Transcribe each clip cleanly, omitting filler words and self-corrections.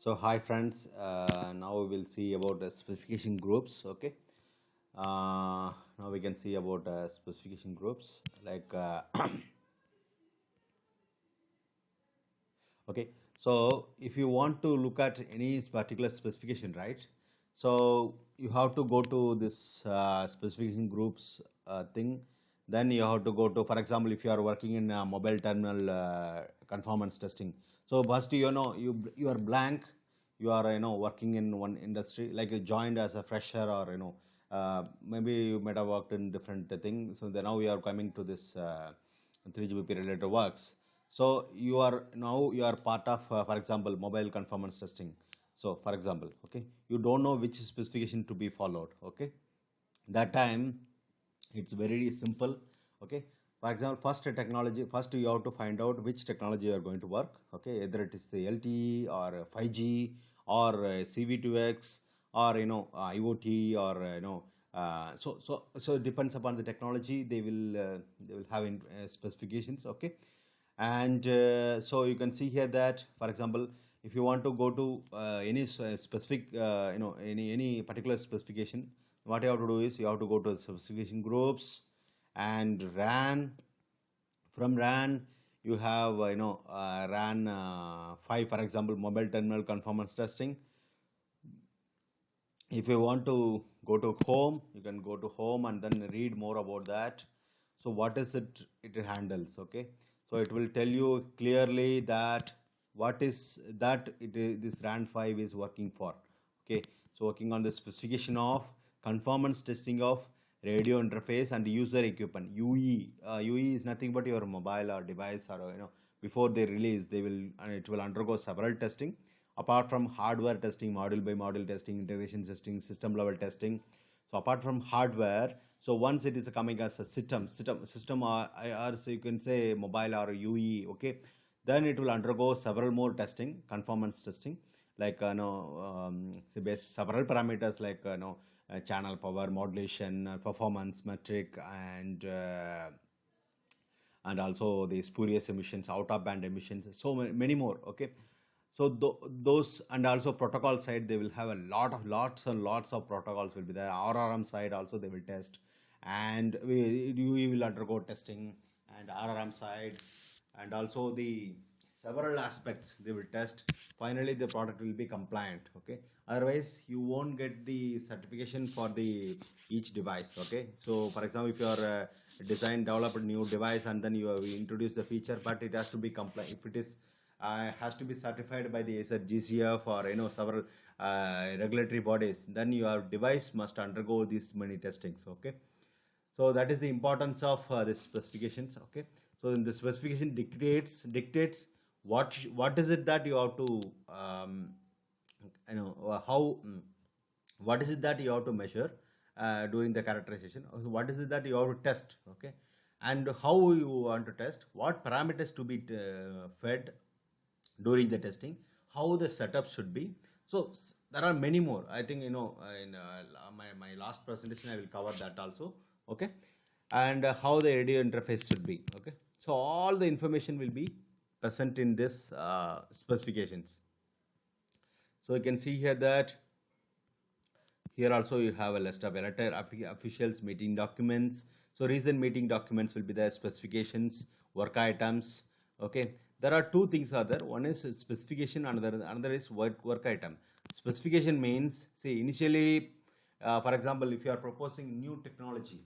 So hi friends, now we will see about the specification groups. Okay, now we can see about specification groups like okay. So if you want to look at any particular specification, right? So you have to go to this specification groups thing. Then you have to go to, for example, if you are working in mobile terminal conformance testing. So first you are blank. You are working in one industry, like you joined as a fresher, or maybe you might have worked in different things. So then now we are coming to this 3GPP related works. So you are part of, for example, mobile conformance testing. So for example, okay, you don't know which specification to be followed. Okay, that time it's very simple. Okay, for example, first you have to find out which technology you are going to work. Okay, either it is the LTE or 5G or CV2X or IoT or so it depends upon the technology. They will have specifications. Okay, and so you can see here that, for example, if you want to go to any specific any particular specification, what you have to do is you have to go to the specification groups and RAN. From RAN you have RAN 5, for example, mobile terminal conformance testing. If you want to go to home, you can go to home and then read more about that. So what is it handles? Okay, so it will tell you clearly that what is that this RAN 5 is working for. Okay, so working on the specification of conformance testing of radio interface and user equipment, UE. UE is nothing but your mobile or device, or before they release, it will undergo several testing. Apart from hardware testing, module by module testing, integration testing, system level testing. So apart from hardware, so once it is coming as a system, or so you can say mobile or UE. Okay, then it will undergo several more testing, conformance testing, like say based several parameters, like channel power, modulation, performance metric, and also the spurious emissions, out of band emissions, so many more. Okay, so those, and also protocol side, they will have a lots and lots of protocols will be there. RRM side also they will test, and we will undergo testing and RRM side, and also the several aspects they will test. Finally the product will be compliant. Okay, otherwise you won't get the certification for the each device. Okay, so for example, if you are develop a new device and then you have introduced the feature, but it has to be compliant. If it is has to be certified by the either GCF or several regulatory bodies, then your device must undergo these many testings. Okay, so that is the importance of the specifications. Okay, so in the specification dictates what is it that you have to how what is it that you have to measure during the characterization. What is it that you have to test? Okay, and how you want to test, what parameters to be fed during the testing, how the setup should be. So there are many more. I think in my last presentation I will cover that also. Okay, and how the radio interface should be. Okay, so all the information will be present in this specifications. So you can see here that here also you have a list of elected officials, meeting documents. So recent meeting documents will be the specifications, work items. Okay, there are two things are there. One is specification, another is work item. Specification means, see, initially, for example, if you are proposing new technology,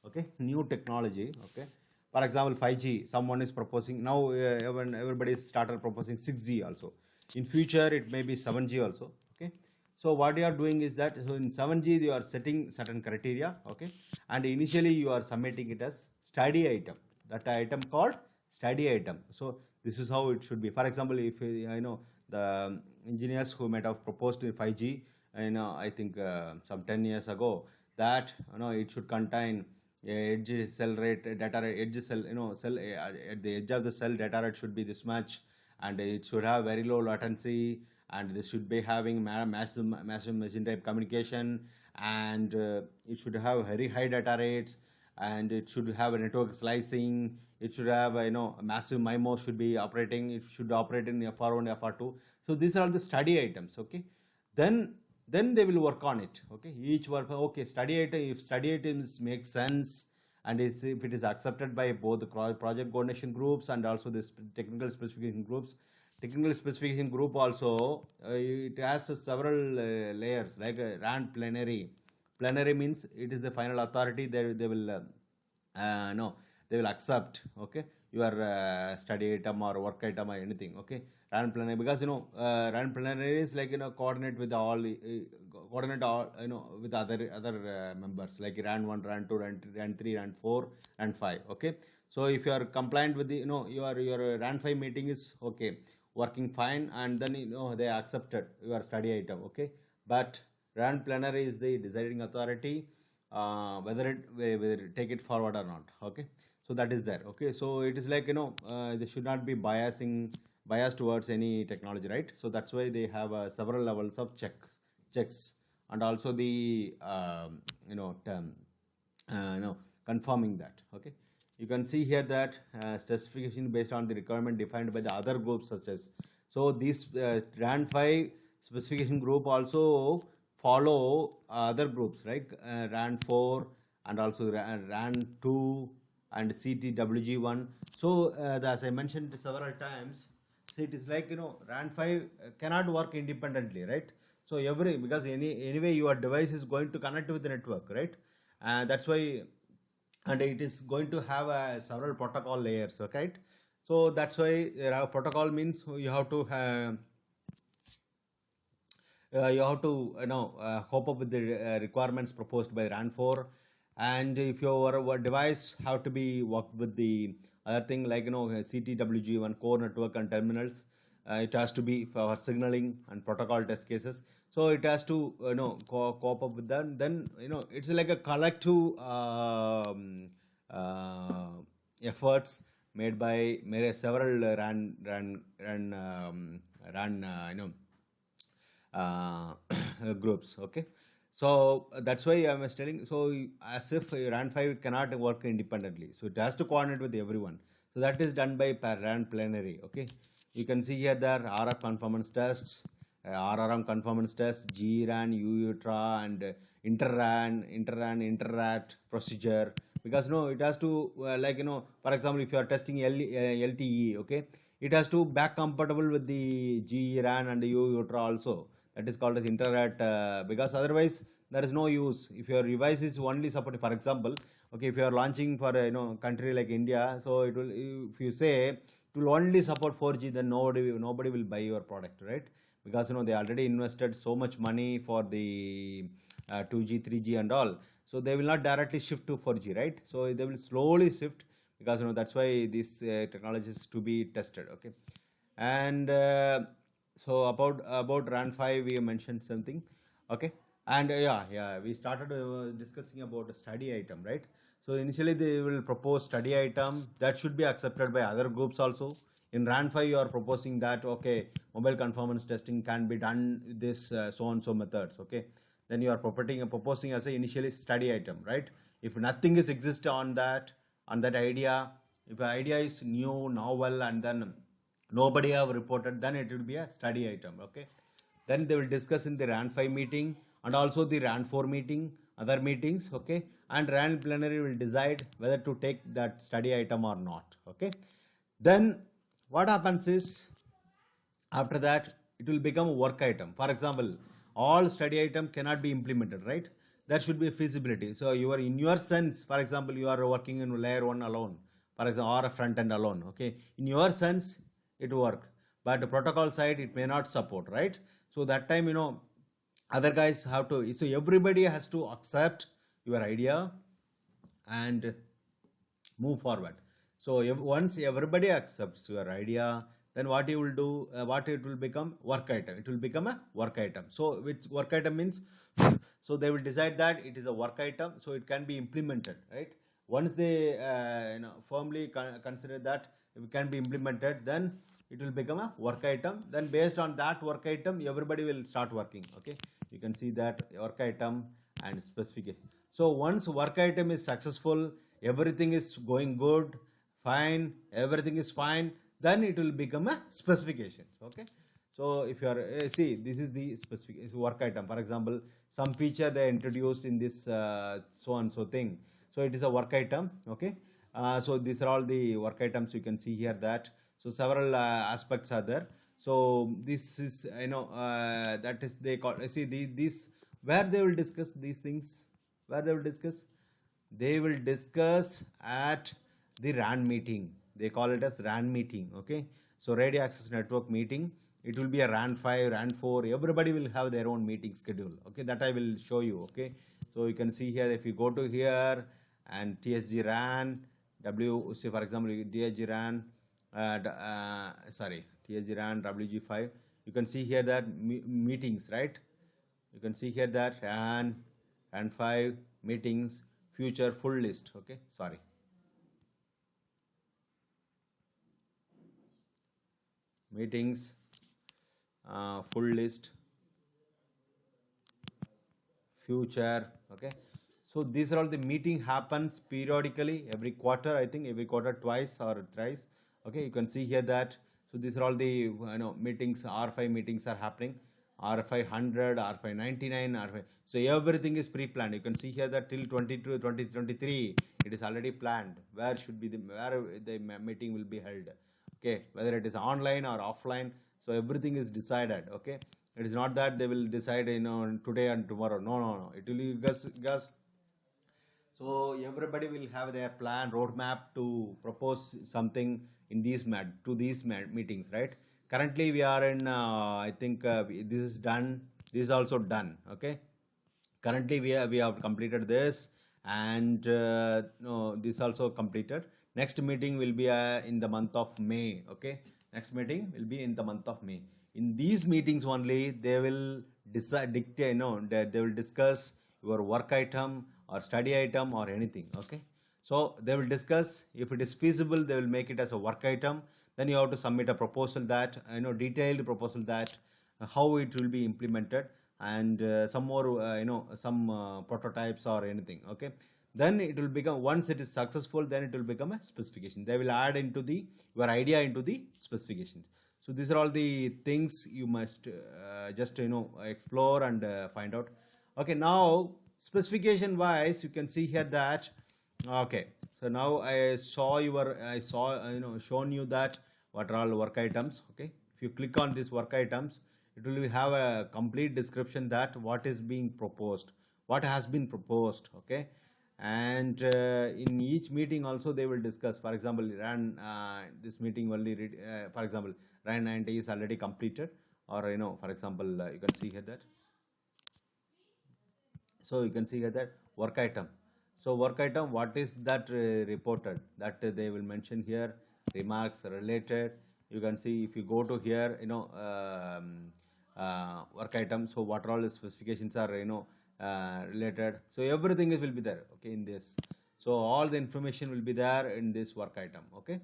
okay, new technology. Okay, for example, 5G, someone is proposing now. Everybody started proposing 6G also. In future it may be 7G also. Okay, so what you are doing is that, so in 7G you are setting certain criteria. Okay, and initially you are submitting it as study item, that item called study item. So this is how it should be. For example, if I know the engineers who might have proposed in 5G, I think some 10 years ago, that it should contain edge cell rate data rate, edge cell, cell at the edge of the cell data rate should be this much, and it should have very low latency, and this should be having massive machine type communication, and it should have very high data rates, and it should have a network slicing, it should have a massive MIMO should be operating, it should operate in FR1, FR2. So these are all the study items, okay. Then they will work on it, okay. Each work, okay, study item, if study items make sense, and if it is accepted by both the project coordination groups and also the technical specification groups. Technical specification group also, it has several layers, like RAN plenary. Plenary means it is the final authority. They will no, they will accept, okay, your study item or work item or anything, okay. RAN plenary, because RAN plenary is like coordinate with all coordinate all with other members like RAN 1, RAN 2, RAN 3, RAN 4, RAN 5, okay. So if you are compliant with the your RAN 5 meeting is okay, working fine, and then they accepted your study item, okay. But RAN plenary is the deciding authority, whether take it forward or not, okay. So that is there, okay. So it is like they should not be biased towards any technology, right? So that's why they have several levels of checks, and also the confirming that, okay. You can see here that specification based on the requirement defined by the other groups, such as, so this RAN 5 specification group also follow other groups, right? RAN 4 and also RAN 2 and CTWG1. So as I mentioned several times, so it is like RAN 5 cannot work independently, right? So because anyway your device is going to connect with the network, right? And that's why, and it is going to have several protocol layers, okay? So that's why protocol means you have to cope up with the requirements proposed by RAN 4, and if your device have to be worked with the other thing like CTWG1 core network and terminals, it has to be for signaling and protocol test cases. So it has to cope up with that. Then it's like a collective efforts made by several groups, okay. So that's why I was telling, so as if RAN 5 cannot work independently, so it has to coordinate with everyone. So that is done by RAN plenary, okay. You can see here there RF conformance tests, RRM conformance tests, GRAN, UUTRA, and interrat procedure, because it has to for example, if you are testing LTE, okay, it has to back compatible with the GRAN and the UUTRA also. That is called as interrat, because otherwise there is no use. If your device is only supporting, for example, okay, if you are launching for a country like India, so it will, if you say it will only support 4G, then nobody will buy your product, right? Because they already invested so much money for the 2G, 3G and all, so they will not directly shift to 4G, right? So they will slowly shift, because that's why this technology is to be tested, okay. And so about RAN 5 we mentioned something, okay. And yeah, we started discussing about a study item, right? So initially they will propose study item that should be accepted by other groups also. In RAN 5 you are proposing that, okay, mobile conformance testing can be done with this so and so methods, okay. Then you are proposing as a initially study item, right? If nothing is exist on that idea, if the idea is new, novel, and then nobody have reported, then it will be a study item, okay. Then they will discuss in the RAN 5 meeting and also the RAN 4 meeting, other meetings, okay. And RAN plenary will decide whether to take that study item or not, okay. Then what happens is, after that it will become a work item. For example, all study item cannot be implemented, right? There should be a feasibility. So you are, in your sense, for example, you are working in layer 1 alone, for example, or a front end alone, okay. In your sense it will work, but the protocol side it may not support, right? So that time other guys have to, so everybody has to accept your idea and move forward. So once everybody accepts your idea, then what you will do, what it will become, work item. It will become a work item. So which work item means, so they will decide that it is a work item, so it can be implemented, right? Once they firmly consider that it can be implemented, then it will become a work item. Then based on that work item, everybody will start working, okay. You can see that work item and specification. So once work item is successful, everything is going good, fine, everything is fine, then it will become a specification. Okay. So if you are see, this is the specific is work item. For example, some feature they introduced in this so and so thing, so it is a work item. Okay. So these are all the work items. You can see here that, so several aspects are there. So this is, that is they call, see this, where they will discuss these things, where they will discuss, they will discuss at the RAN meeting. They call it as RAN meeting. Okay. So radio access network meeting. It will be a RAN 5, RAN 4. Everybody will have their own meeting schedule. Okay. That I will show you. Okay. So you can see here, if you go to here and TSG RAN, say for example, TSG RAN, TSG RAN WG5. You can see here that meetings, right? You can see here that RAN 5 meetings, future full list. Okay. Sorry. Meetings, full list, future. Okay. So these are all the meeting happens periodically every quarter. I think every quarter twice or thrice. Okay. You can see here that, so these are all the meetings, R5 meetings are happening, R500, R599, R5. So everything is pre-planned. You can see here that till 2023 it is already planned where should be where the meeting will be held. Okay, whether it is online or offline, so everything is decided. Okay, it is not that they will decide today and tomorrow. No, it will be just. So everybody will have their plan roadmap to propose something in these meetings, right? Currently we are in I think this is done, this is also done. Okay, currently we have completed this, and no, this also completed. Next meeting will be in the month of May. Okay, next meeting will be in the month of May. In these meetings only they will dictate, that they will discuss your work item or study item or anything. Okay, so they will discuss, if it is feasible they will make it as a work item. Then you have to submit a proposal that, detailed proposal that how it will be implemented, and some more some prototypes or anything. Okay, then it will become, once it is successful, then it will become a specification. They will add into your idea into the specifications. So these are all the things you must just explore and find out. Okay, now specification wise, you can see here that, okay, so now I saw shown you that what are all work items. Okay, if you click on these work items, it will have a complete description that what is being proposed, what has been proposed. Okay, and in each meeting also they will discuss. For example, RAN this meeting only for example, RAN 90 is already completed, or for example, you can see here that, so you can see here that work item. So work item, what is that reported, that they will mention here, remarks related. You can see if you go to here, work item, so what all the specifications are related, so everything will be there. Okay, in this, so all the information will be there in this work item. Okay,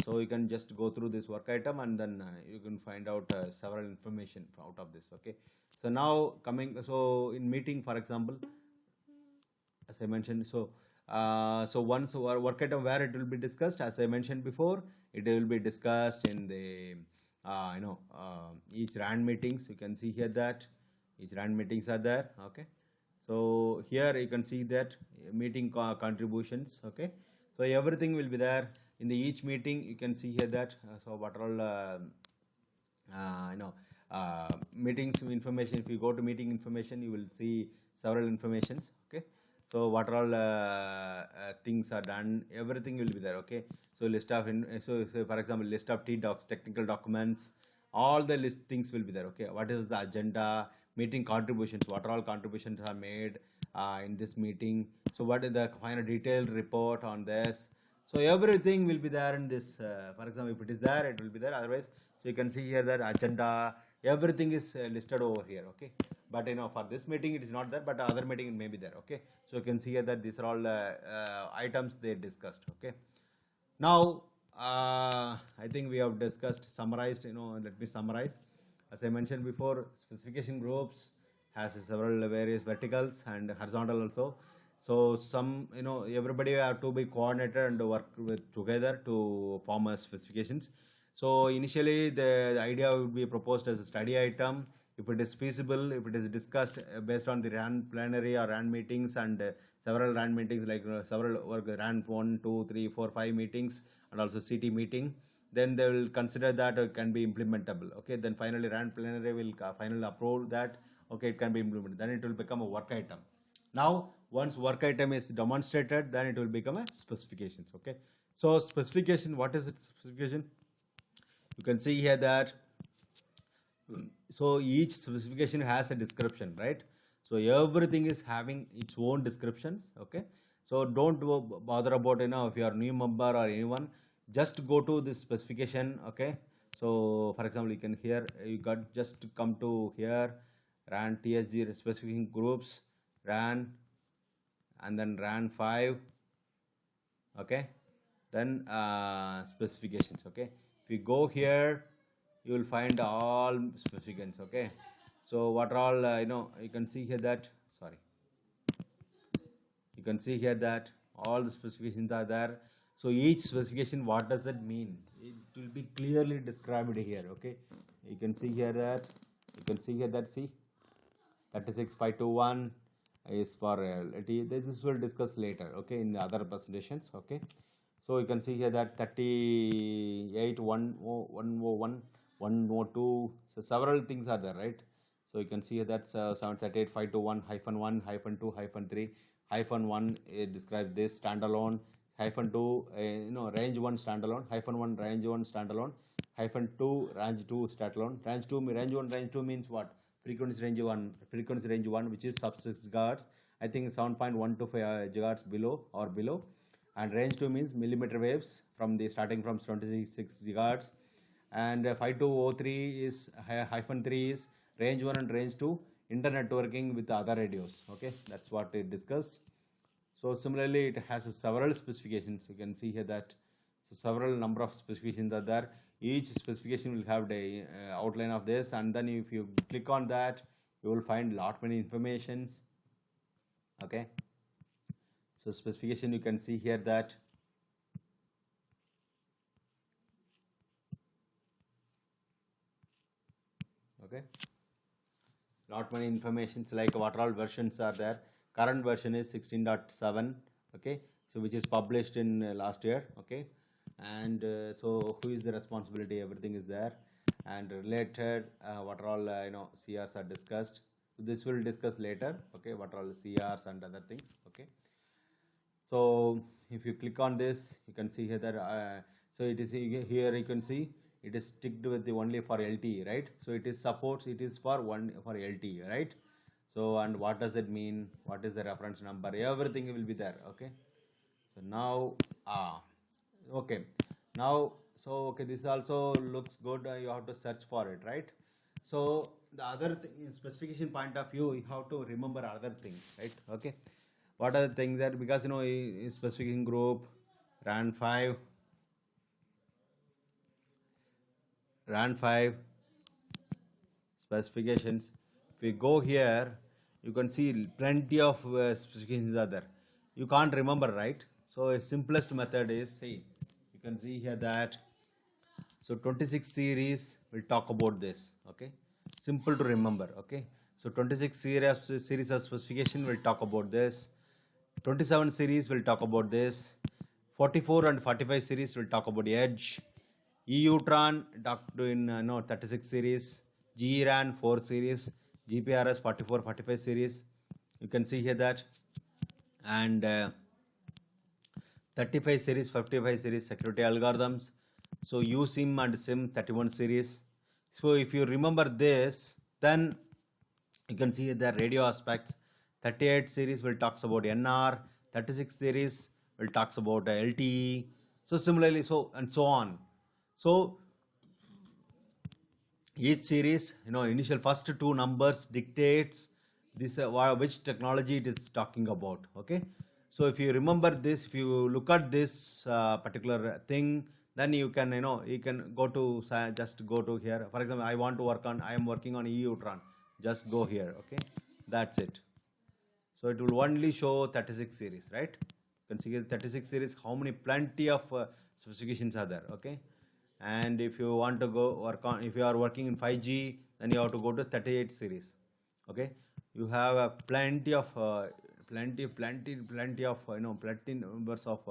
so you can just go through this work item, and then you can find out several information out of this. Okay, so now coming, so in meeting, for example, as I mentioned, so so once work item where it will be discussed, as I mentioned before, it will be discussed in the each RAN meetings. You can see here that each RAN meetings are there. Okay, so here you can see that meeting contributions. Okay, so everything will be there in the each meeting. You can see here that so what are all meetings information. If you go to meeting information, you will see several informations. Okay, so what are all things are done, everything will be there. Okay, so list of so for example, list of T-docs, technical documents, all the list things will be there. Okay, what is the agenda, meeting contributions, what are all contributions are made in this meeting, so what is the final detailed report on this. So everything will be there in this. For example, if it is there, it will be there. Otherwise, so you can see here that agenda, everything is listed over here. Okay, but for this meeting it is not there, but other meeting it may be there. Okay, so you can see here that these are all items they discussed. Okay, now I think we have discussed, summarized. Let me summarize. As I mentioned before, specification groups has several various verticals and horizontal also. So some, everybody have to be coordinated and work with together to form a specifications. So initially the idea would be proposed as a study item. If it is feasible, if it is discussed based on the RAN plenary or RAN meetings, and several RAN meetings, like several work RAN 1, 2, 3, 4, 5 meetings, and also CT meeting, then they will consider that it can be implementable. Okay, then finally RAN plenary will finally approve that. Okay, it can be implemented. Then it will become a work item. Now, once work item is demonstrated, then it will become a specifications. Okay. So specification, what is its specification? You can see here that, so each specification has a description, right? So everything is having its own descriptions. Okay. So don't bother about, if you are new member or anyone, just go to this specification. Okay. So for example, you can here, you got just to come to here, RAN TSG specification groups, RAN, and then RAN 5. Okay, then specifications. Okay, if you go here, you will find all specifications. Okay, so what are all, you can see here that, sorry, you can see here that all the specifications are there. So each specification, what does it mean? It will be clearly described here. Okay, you can see here that, see, 36521 is for LTE. This will discuss later. Okay, in the other presentations. Okay, so you can see here that 38.101, 102. So several things are there, right? So you can see here that 738.521-1-2-3 -1 describes this standalone, -2 range 1 standalone, -1 range 1 standalone, -2 range 2 standalone. Range 1 range 2 means what? Frequency range 1, which is sub 6 gigahertz. I think 7.125 gigahertz below. And range 2 means millimeter waves from the starting from 26 gigahertz. And 5203 is -3 is range 1 and range 2 internetworking with other radios. Okay, that's what it discussed. So similarly, it has several specifications. You can see here that, so several number of specifications are there. Each specification will have the outline of this, and then if you click on that, you will find lot many informations. Okay, so specification, you can see here that, okay, lot many informations, like what all versions are there. Current version is 16.7. okay, so which is published in last year. Okay, and so who is the responsibility, everything is there, and related what are all CRs are discussed. This will discuss later. Okay, what are all CRs and other things. Okay, so if you click on this, you can see here that so it is here, you can see it is sticked with the only for LTE, right? So it is supports, it is for LTE, right? So, and what does it mean? What is the reference number? Everything will be there. Okay, so now okay, now, so okay, this also looks good. You have to search for it, right? So the other thing, in specification point of view, you have to remember other things, right? Okay, what are the things that, because in specification group, RAN 5 specifications, if we go here, you can see plenty of specifications are there. You can't remember, right? So a simplest method is, see, you can see here that, so 26 series will talk about this. Okay, simple to remember. Okay, so 26 series of specification will talk about this. 27 series will talk about this. 44 and 45 series will talk about edge. EUTRAN talked in 36 series. GRAN 4 series. GPRS 44, 45 series. You can see here that, and 35 series, 55 series security algorithms. So USIM and SIM 31 series. So if you remember this, then you can see the radio aspects. 38 series will talks about NR. 36 series will talks about LTE. So similarly, so and so on. So each series, initial first two numbers dictates this which technology it is talking about. Okay, so if you remember this, if you look at this particular thing, then you can you can go to, just go to here. For example, I want to work on, I am working on EUTRAN. Just go here. Okay, that's it. So it will only show 36 series, right? You can see 36 series, how many plenty of specifications are there, okay? And if you want to go work on, if you are working in 5G, then you have to go to 38 series, okay? You have plenty of, plenty numbers of,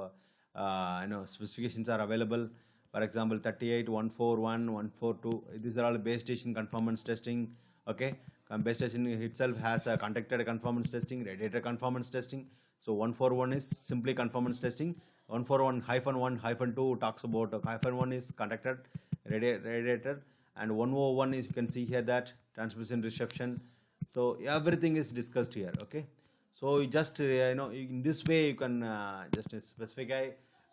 specifications are available. For example, 38, 141, 142, these are all base station conformance testing, okay? Base station itself has a contacted conformance testing, radiator conformance testing. So 141 is simply conformance testing. 141-1-2 talks about hyphen 1 is contacted radiator, and 101 is, you can see here, that transmission reception. So everything is discussed here, okay? So you just in this way you can just specify,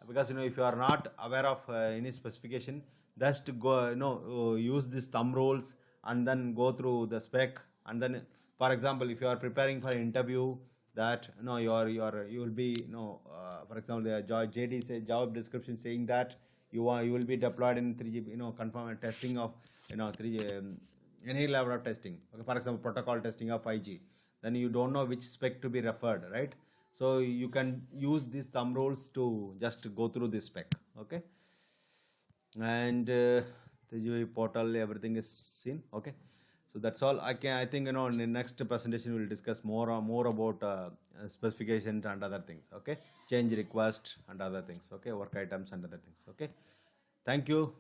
because if you are not aware of any specification, just go use these thumb rules and then go through the spec. And then, for example, if you are preparing for an interview, that you will be, for example, the JD say job description saying that you will be deployed in 3G, confirm testing of 3 any level of testing, okay? For example, protocol testing of 5G, then you don't know which spec to be referred, right? So you can use these thumb rules to just go through this spec, okay? And the GUI portal, everything is seen, okay? So that's all. I think in the next presentation we'll discuss more about specifications and other things, okay? Change request and other things, okay? Work items and other things, okay? Thank you.